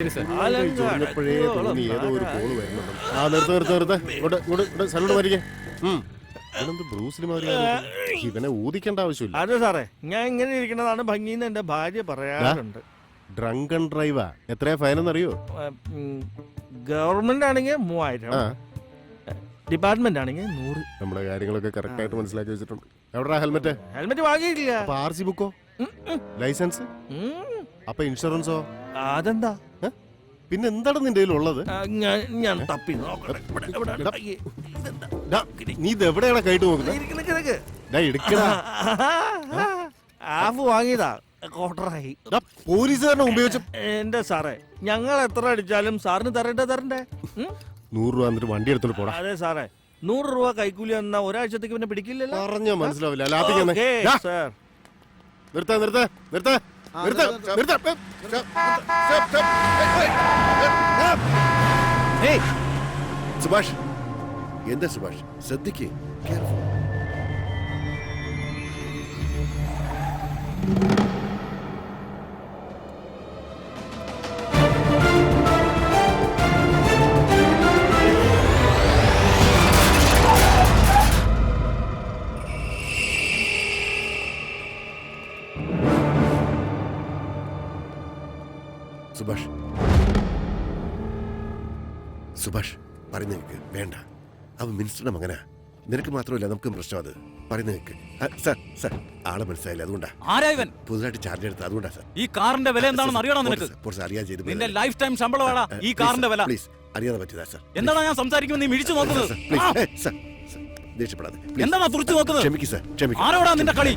ചൊറിഞ്ഞപ്പോഴേ തോന്നി ഏതോ ഒരു കോള് വരുന്നുണ്ട്. ആ നിർത്ത് സലൂട്ട് മരിക്കേ. ബ്രൂസിലി മാതിരി ഇവനെ ഊതിക്കേണ്ട ആവശ്യമില്ല. അതെ സാറേ, ഞാൻ ഇങ്ങനെ ഇരിക്കുന്നതാണ് ഭംഗിന്ന് എന്റെ ഭാര്യ പറയാറുണ്ട്. ഡ്രങ്ക് ആൻഡ് ഡ്രൈവാ. എത്രയാ ഫൈനെന്ന് അറിയോ? ഗവൺമെന്റ് ആണെങ്കിൽ 3000, ഡിപ്പാർട്ട്മെന്റ് ആണെങ്കിൽ 100. നമ്മുടെ കാര്യങ്ങളൊക്കെ കറക്റ്റ് ആയിട്ട് മനസ്സിലാക്കി വെച്ചിട്ടുണ്ട്. എവിടെയാ ഹെൽമെറ്റ്? ഹെൽമെറ്റ് വാങ്ങിയിട്ടില്ല. RC ബുക്കോ? ലൈസൻസ്? അപ്പൊ ഇൻഷുറൻസോ? അതെന്താ? പിന്നെ എന്താണ് നിന്റെ കയ്യിലുള്ളത്? ഞാൻ തപ്പി നീ ഇത് എവിടെയാണ് കൈട്ട് നോക്കുന്നത്? ആഫ് വാങ്ങിയതാ, ക്വാർട്ടറായി. പോലീസുകാരനെ ഉപയോഗിച്ച എന്റെ സാറേ, ഞങ്ങൾ എത്ര അടിച്ചാലും സാറിന് തരണ്ടേ? 100 രൂപ എന്നിട്ട് വണ്ടി എടുത്തോണ്ട് പോടാ. അതെ സാറേ, 100 രൂപ കൈക്കൂലി എന്നാ ഒരാഴ്ചത്തേക്ക് പിന്നെ പിടിക്കില്ലല്ലോ. പറഞ്ഞാ മനസ്സിലാവില്ല. സുഭാഷ്, എന്താ സുഭാഷ്? ശ്രദ്ധിക്ക്. സുഭാഷ്, പറയുന്ന കേക്ക്. വേണ്ട, അവൻ മിനിസ്റ്ററുടെ മകനാ. നിനക്ക് മാത്രമല്ല നമുക്കും പ്രശ്നം. അത് പറയുന്ന കേക്ക്. സാർ, ആളെ മനസ്സിലായില്ല, അതുകൊണ്ടാ. പുതുതായിട്ട് ചാർജ് എടുത്തത്, അതുകൊണ്ടാ സാർ. ഈ കാറിന്റെ വില എന്താണെന്ന് അറിയണോ നിനക്ക്? അറിയാൻ ചെയ്തു. നിന്റെ ലൈഫ് ടൈം ശമ്പളമാടാ ഈ കാറിന്റെ വില. പ്ലീസ്, അറിയാതെ പറ്റിയതാ സാർ. എന്താണ് ഞാൻ സംസാരിക്കുമ്പോൾ നീ മിഴിച്ചു നോക്കുന്നത്? ദേഷ്യപ്പെടാതെ. എന്താണ് തുറച്ചു നോക്കുന്നത്? ക്ഷമിക്ക് സാർ, ക്ഷമിക്ക്. ആരോടാ നിന്റെ കളി?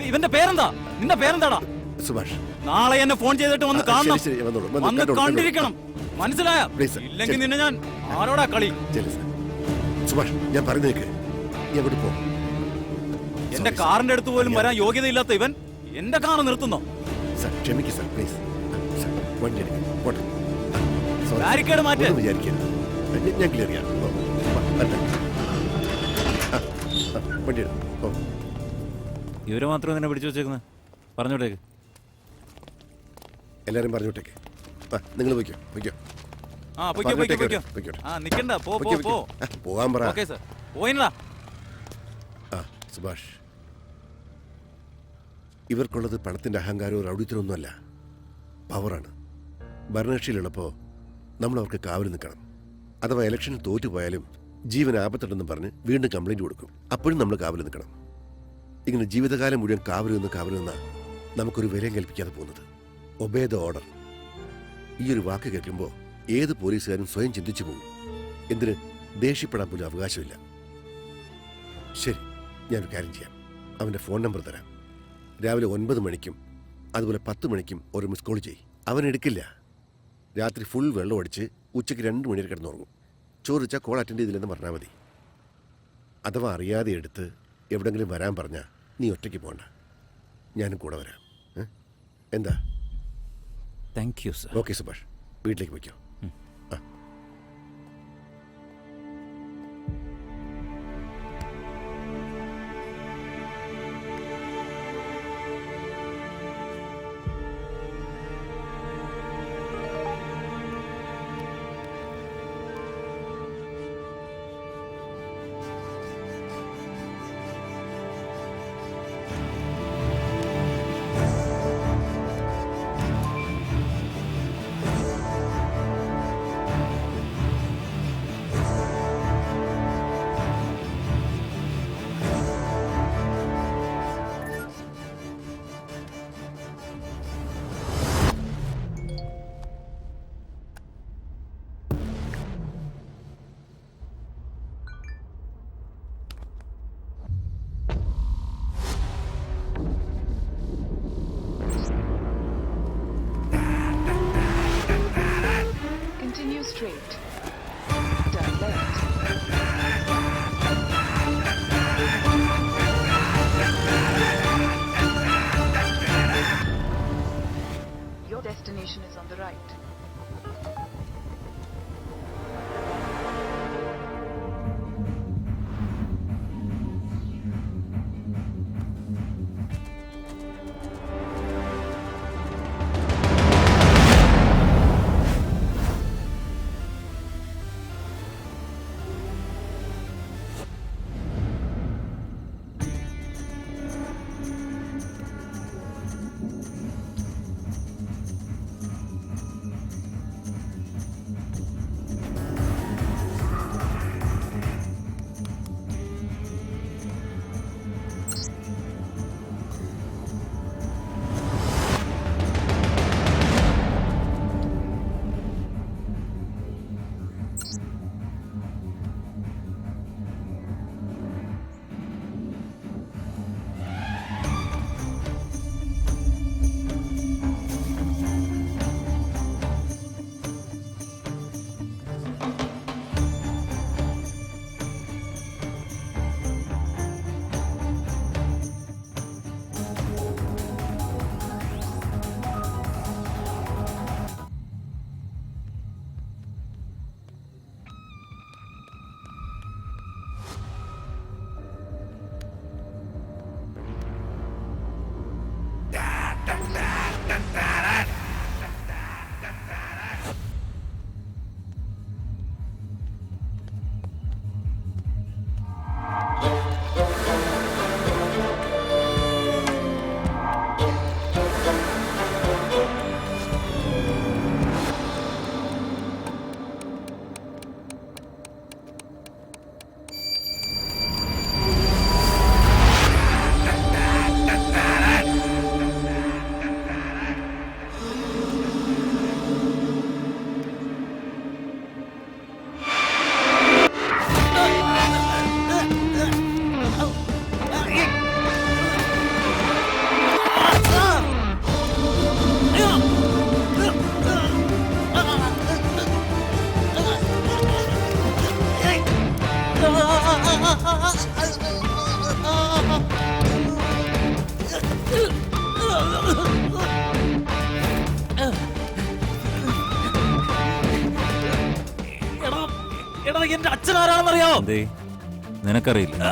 ഇവന്റെ പേരെന്താ? നിന്റെ പേരെന്താടാ? സുഭാഷ്. നാളെ എന്നെ ഫോൺ ചെയ്തിട്ട് വന്ന് കാണണം, വന്ന് കണ്ടിരിക്കണം. മനസ്സിലായ? ഇല്ലെങ്കിൽ നിന്നെ ഞാൻ ആരോടാ കളി? സുഭാഷ്, ഞാൻ പറയുന്നേക്ക്. എവിടെ പോ? എന്റെ കാറിന്റെ അടുത്ത് പോലും വരാൻ യോഗ്യതയില്ലാത്ത ഇവൻ എന്റെ കാർ നിർത്തുന്നോ? ക്ഷമിക്ക് സാർ, പ്ലീസ്. ബാരിക്കേഡ് മാറ്റി വിചാരിക്കരുത്, ഞാൻ ക്ലിയർ ചെയ്യാം. വണ്ടി എടുക്കും. ഇവര് മാത്രം നിന്നെ പിടിച്ചു വെച്ചേക്കുന്നത്? പറഞ്ഞോട്ടേക്ക്. എല്ലാരും പറഞ്ഞോട്ടേക്ക്. നിങ്ങൾ പോയിക്കോ. പോകാൻ പറ. സുഭാഷ്, ഇവർക്കുള്ളത് പണത്തിന്റെ അഹങ്കാരവും റൗഡിത്തരമൊന്നുമല്ല, പവറാണ്. ഭരണകക്ഷിയിലുള്ളപ്പോ നമ്മൾ അവർക്ക് കാവൽ നിൽക്കണം. അഥവാ ഇലക്ഷനിൽ തോറ്റുപോയാലും ജീവൻ ആപത്തുണ്ടെന്ന് പറഞ്ഞ് വീണ്ടും കംപ്ലൈന്റ് കൊടുക്കും. അപ്പോഴും നമ്മൾ കാവൽ നിൽക്കണം. ഇങ്ങനെ ജീവിതകാലം മുഴുവൻ കാവൽ നമുക്കൊരു വിലയും കൽപ്പിക്കാതെ പോകുന്നത്. Obey the order. ഈ ഒരു വാക്ക് കേൾക്കുമ്പോൾ ഏത് പോലീസുകാരും സ്വയം ചിന്തിച്ചു പോകും. എന്തിന് ദേഷ്യപ്പെടാൻ പോലും അവകാശമില്ല. ശരി, ഞാനൊരു കാര്യം ചെയ്യാം. അവൻ്റെ ഫോൺ നമ്പർ തരാം. രാവിലെ 9 മണിക്കും അതുപോലെ 10 മണിക്കും ഒരു മിസ് കോൾ ചെയ്യും. അവൻ എടുക്കില്ല. രാത്രി ഫുൾ വെള്ളം അടിച്ച് ഉച്ചയ്ക്ക് 2 മണി വരെ കിടന്നുറങ്ങും. ചോദിച്ചാൽ കോൾ അറ്റൻഡ് ചെയ്തില്ലെന്ന് പറഞ്ഞാൽ മതി. അഥവാ അറിയാതെ എടുത്ത് എവിടെങ്കിലും വരാൻ പറഞ്ഞാൽ നീ ഒറ്റയ്ക്ക് പോകണ്ട, ഞാനും കൂടെ വരാം. എന്താ? Thank you sir. Okay Subhash, വീട്ടിലേക്ക് പോയിക്കോ. Straight. Turn left. Your destination is on the right. എന്റെ അച്ഛൻ ആരാണെന്നറിയോ? നിനക്കറിയില്ല?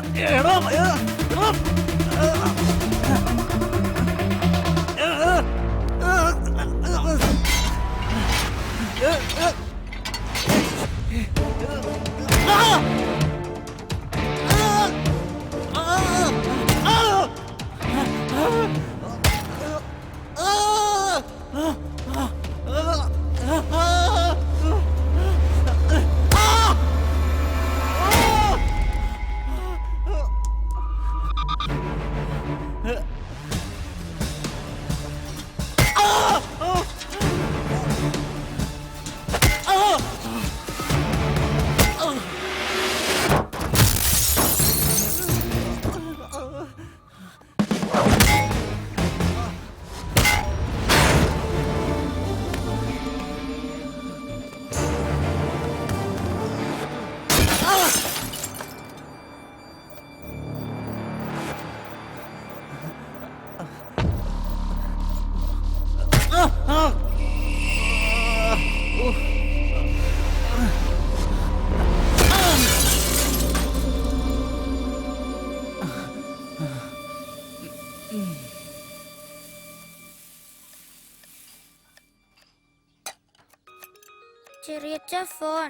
ചെറിയച്ച ഫോൺ.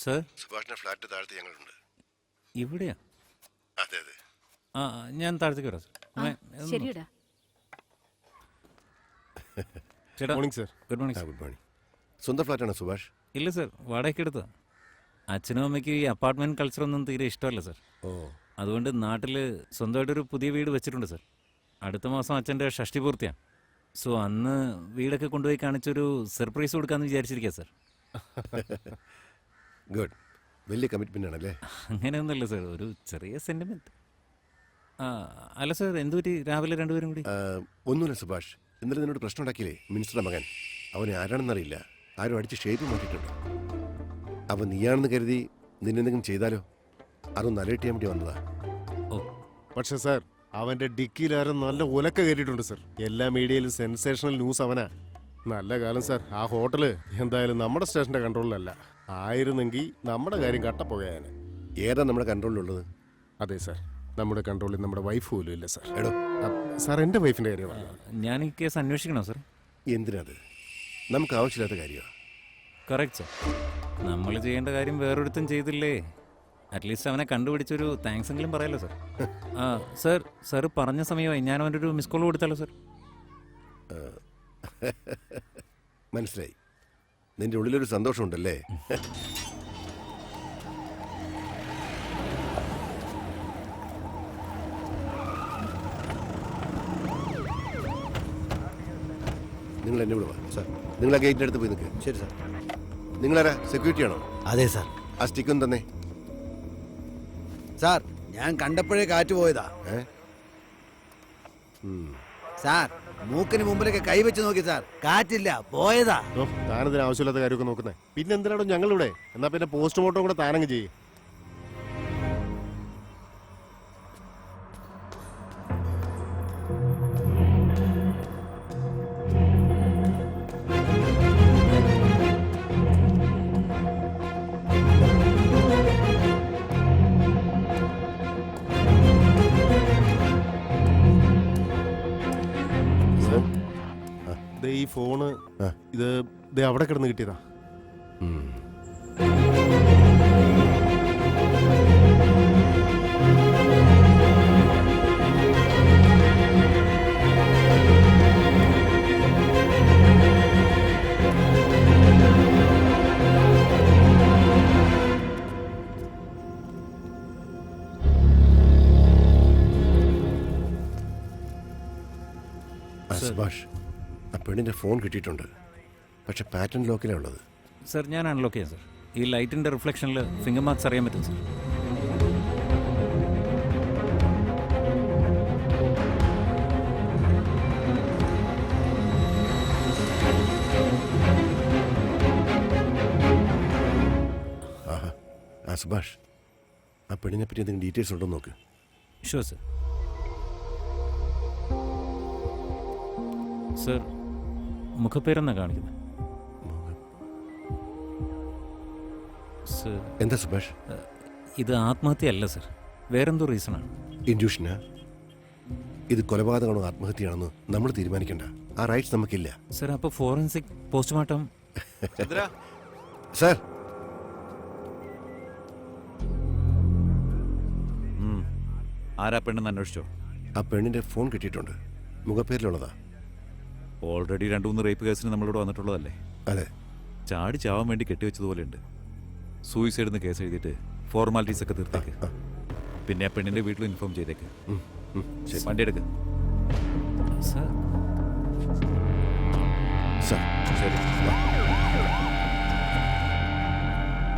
സർ, സുഭാഷിന്റെ ഫ്ലാറ്റ് താഴത്ത് ഞങ്ങളുണ്ട്. ഇവിടെയാ? അതെ അതെ. ആ, ഞാൻ താഴത്തേക്ക് വരാം സർ. ശരിയടാ. ചേട്ടാ, morning sir. Good morning sir. Good morning. സ്വന്തം ഫ്ലാറ്റാണോ സുഭാഷ്? ഇല്ല സർ, വാടകയ്ക്ക് എടുത്തതാ. അച്ഛനും അമ്മയ്ക്ക് ഈ അപ്പാർട്ട്മെന്റ് കൾച്ചറൊന്നും തീരെ ഇഷ്ടമല്ല സർ. ഓ, അതുകൊണ്ട് നാട്ടിൽ സ്വന്തമായിട്ടൊരു പുതിയ വീട് വെച്ചിട്ടുണ്ട് സർ. അടുത്ത മാസം അച്ഛൻ്റെ ഷഷ്ടി പൂർത്തിയാണ്. സോ അന്ന് വീടൊക്കെ കൊണ്ടുപോയി കാണിച്ചൊരു സർപ്രൈസ് കൊടുക്കാമെന്ന് വിചാരിച്ചിരിക്കുക സർ. ഗുഡ്. വലിയ കമ്മിറ്റ്മെന്റ് ആണല്ലേ? അങ്ങനെയൊന്നുമല്ല സർ, ഒരു ചെറിയ സെൻറ്റിമെൻറ്റ്. ആ, അല്ല സർ, എന്തുപറ്റി രാവിലെ രണ്ടുപേരും കൂടി? ഒന്നുമില്ല സുഭാഷ്. ഇന്നലെ നിന്നോട് പ്രശ്നം ഉണ്ടാക്കിയില്ലേ മിനിസ്റ്ററുടെ മകൻ? അവനെ ആരാണെന്നറിയില്ല, ആരും അടിച്ച് ഷേപ്പ് മാറ്റിയിട്ടുണ്ട്. അവൻ നീയാണെന്ന് കരുതി നിന്നെന്തെങ്കിലും ചെയ്താലോ? അതൊന്ന് അലേർട്ട് ചെയ്യാൻ വേണ്ടി വന്നതാ. ഓ, പക്ഷെ സാർ, അവന്റെ ഡിക്കിയിലാരും നല്ല ഉലക്ക കയറ്റിയിട്ടുണ്ട് സർ. എല്ലാ മീഡിയയിലും സെൻസേഷണൽ ന്യൂസ് അവനാ. നല്ല കാലം സാർ, ആ ഹോട്ടല് എന്തായാലും നമ്മുടെ സ്റ്റേഷന്റെ കൺട്രോളിലല്ല. ആയിരുന്നെങ്കിൽ നമ്മുടെ കാര്യം കട്ടപ്പോയാന്. ഏതാ നമ്മുടെ കൺട്രോളിലുള്ളത്? അതെ സാർ, നമ്മുടെ കൺട്രോളിൽ നമ്മുടെ വൈഫ് പോലും ഇല്ല സാർ. എടോ, സാർ എൻ്റെ വൈഫിന്റെ കാര്യമാണ്. ഞാൻ ഈ കേസ് അന്വേഷിക്കണോ സർ? എന്തിനത്? നമുക്ക് ആവശ്യമില്ലാത്ത കാര്യമാണ്. Correct sir. നമ്മൾ ചെയ്യേണ്ട കാര്യം വേറൊരുത്തും ചെയ്തില്ലേ? അറ്റ്ലീസ്റ്റ് അവനെ കണ്ടുപിടിച്ചൊരു താങ്ക്സ് എങ്കിലും പറയാലോ സർ. ആ സർ, സർ പറഞ്ഞ സമയമായി. ഞാൻ അവൻ്റെ ഒരു മിസ് കോൾ കൊടുത്താലോ സർ? മനസ്സിലായി. നിന്റെ ഉള്ളിലൊരു സന്തോഷമുണ്ടല്ലേ? നിങ്ങൾ എന്നെ വിടുവാ സാർ. നിങ്ങൾ ആ ഗേറ്റിൻ്റെ അടുത്ത് പോയി നിൽക്കുക. ശരി സാർ. നിങ്ങളാരാ? സെക്യൂരിറ്റി ആണോ? അതെ സാർ. ആ സ്റ്റിക്കും തന്നെ. സാർ, ഞാൻ കണ്ടപ്പോഴേ കാറ്റ് പോയതാ. സാർ, മൂക്കിന് മുമ്പിലൊക്കെ കൈവച്ച് നോക്കി സാർ, കാറ്റില്ല, പോയതാ. താനതിന് ആവശ്യമില്ലാത്ത കാര്യമൊക്കെ നോക്കുന്നേ. പിന്നെ എന്തിനാണോ ഞങ്ങളിവിടെ? എന്നാ പിന്നെ പോസ്റ്റ്മോർട്ടം കൂടെ താനങ്ങ് ചെയ്യും. ഈ ഫോണ് ഇത് അവിടെ കിടന്ന് കിട്ടിയതാ. സുഭാഷ്, ആ പെണ്ണിൻ്റെ ഫോൺ കിട്ടിയിട്ടുണ്ട്. പക്ഷെ പാറ്റേൺ ലോക്കിലാണ് ഉള്ളത്. സർ, ഞാൻ അൺലോക്ക് ചെയ്യാം സർ. ഈ ലൈറ്റിൻ്റെ റിഫ്ലക്ഷനിൽ ഫിംഗർ മാർക്സ് അറിയാൻ പറ്റും സർ. ആഹാ. ആ സുഭാഷ്, ആ പെണ്ണിനെ പറ്റി എന്തെങ്കിലും ഡീറ്റെയിൽസ് ഉണ്ടോ നോക്ക്. Sure sir. സർ മുഖപ്പേരെന്നാ കാണിക്കുന്നത്. സർ എന്താ സുഭാഷ്? ഇത് ആത്മഹത്യയല്ല സർ, വേറെന്തോ റീസണാണ്. ഇൻഡ്യൂഷനാ? ഇത് കൊലപാതകമാണോ ആത്മഹത്യയാണെന്ന് നമ്മൾ തീരുമാനിക്കണ്ട. ആ റൈറ്റ്സ് നമുക്കില്ല. സർ അപ്പോൾ ഫോറൻസിക് പോസ്റ്റ്മോർട്ടം? സാർ, ആരാ പെണ്ണെന്ന് അന്വേഷിച്ചോ? ആ പെണ്ണിന്റെ ഫോൺ കിട്ടിയിട്ടുണ്ട്. മുഖപ്പേരിലുള്ളതാ. ഓൾറെഡി 2-3 റേപ്പ് കേസിന് നമ്മളിവിടെ വന്നിട്ടുള്ളതല്ലേ? അതെ. ചാടി ചാവാൻ വേണ്ടി കെട്ടിവെച്ചതുപോലെയുണ്ട്. സൂയിസൈഡ് കേസ് എഴുതിയിട്ട് ഫോർമാലിറ്റീസ് ഒക്കെ തീർത്തേക്ക്. പിന്നെ ആ പെണ്ണിന്റെ വീട്ടിൽ ഇൻഫോം ചെയ്തേക്ക്. വണ്ടി എടുക്ക്. സർ സാർ, ശരി.